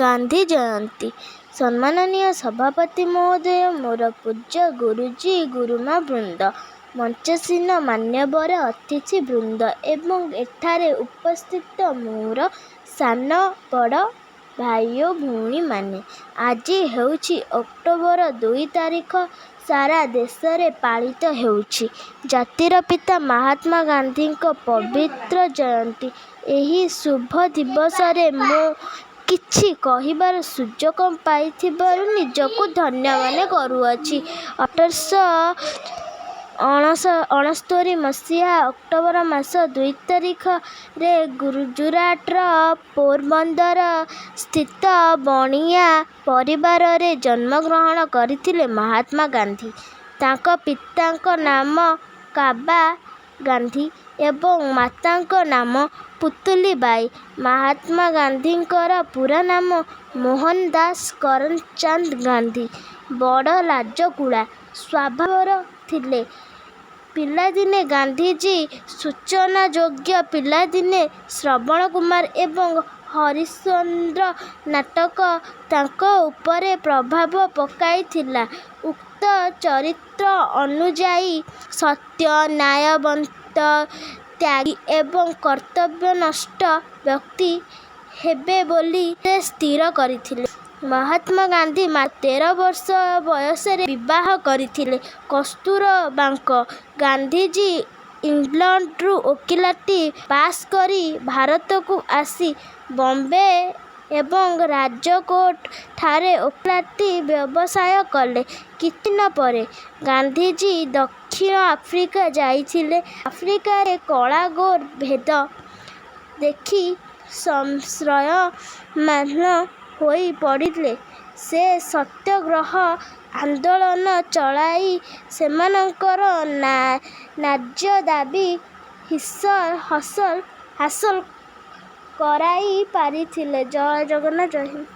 ଗାନ୍ଧୀ ଜୟନ୍ତୀ। ସମ୍ମାନନୀୟ ସଭାପତି ମହୋଦୟ, ମୋର ପୂଜ୍ୟ ଗୁରୁଜୀ, ଗୁରୁମା ବୃନ୍ଦ, ମଞ୍ଚସୀନ ମାନ୍ୟବର ଅତିଥି ବୃନ୍ଦ ଏବଂ ଏଠାରେ ଉପସ୍ଥିତ ମୋର ସାନ ବଡ଼ ଭାଇ ଓ ଭଉଣୀମାନେ, ଆଜି ହେଉଛି ଅକ୍ଟୋବର 2 ତାରିଖ। ସାରା ଦେଶରେ ପାଳିତ ହେଉଛି ଜାତିର ପିତା ମହାତ୍ମା ଗାନ୍ଧୀଙ୍କ ପବିତ୍ର ଜୟନ୍ତୀ। ଏହି ଶୁଭ ଦିବସରେ ମୁଁ କିଛି କହିବାର ସୁଯୋଗ ପାଇଥିବାରୁ ନିଜକୁ ଧନ୍ୟ ମନେ କରୁଅଛି। 1869 ମସିହା ଅକ୍ଟୋବର ମାସ 2 ତାରିଖରେ ଗୁଜରାଟର ପୋରବନ୍ଦର ସ୍ଥିତ ବଣିଆ ପରିବାରରେ ଜନ୍ମଗ୍ରହଣ କରିଥିଲେ ମହାତ୍ମା ଗାନ୍ଧୀ। ତାଙ୍କ ପିତାଙ୍କ ନାମ କାବା ଗାନ୍ଧୀ ଏବଂ ମାତାଙ୍କ ନାମ ପୁତଲି ବାଇ। ମହାତ୍ମା ଗାନ୍ଧୀଙ୍କର ପୂରା ନାମ ମୋହନ ଦାସ କରମଚାନ୍ଦ ଗାନ୍ଧୀ। ବଡ଼ ଲାଜକୁଳା ସ୍ୱଭାବର ଥିଲେ। ପିଲାଦିନେ ଗାନ୍ଧୀଜୀ ସୂଚନାଯୋଗ୍ୟ ପିଲାଦିନେ ଶ୍ରବଣ କୁମାର ଏବଂ ହରିଶ୍ଚନ୍ଦ୍ର ନାଟକ ତାଙ୍କ ଉପରେ ପ୍ରଭାବ ପକାଇଥିଲା। ଉକ୍ତ ଚରିତ୍ର ଅନୁଯାୟୀ ସତ୍ୟ, ନ୍ୟାୟବନ୍ତ, ତ୍ୟାଗୀ ଏବଂ କର୍ତ୍ତବ୍ୟନିଷ୍ଠ ବ୍ୟକ୍ତି ହେବେ ବୋଲି ସେ ସ୍ଥିର କରିଥିଲେ। ମହାତ୍ମା ଗାନ୍ଧୀ ମାତ୍ର 13 ବର୍ଷ ବୟସରେ ବିବାହ କରିଥିଲେ କସ୍ତୁରବାଙ୍କ। ଗାନ୍ଧୀଜୀ ଇଂଲଣ୍ଡରୁ ଓକିଲାତି ପାଶ୍ କରି ଭାରତକୁ ଆସି ବମ୍ବେ ଏବଂ ରାଜକୋଟଠାରେ ଓକିଲାତି ବ୍ୟବସାୟ କଲେ। କିଛିଦିନ ପରେ ଗାନ୍ଧୀଜୀ ଦକ୍ଷିଣ ଆଫ୍ରିକା ଯାଇଥିଲେ। ଆଫ୍ରିକାରେ କଳା-ଗୋରା ଭେଦ ଦେଖି ସଂଶୟମାନ ହୋଇ ପଡ଼ିଲେ। ସେ ସତ୍ୟାଗ୍ରହ ଆନ୍ଦୋଳନ ଚଳାଇ ସେମାନଙ୍କର ନ୍ୟାଯ୍ୟ ଦାବୀ ହାସଲ କରାଇ ପାରିଥିଲେ। ଜୟ ଜଗନ୍ନାଥ, ଜୟ ହିନ୍ଦ।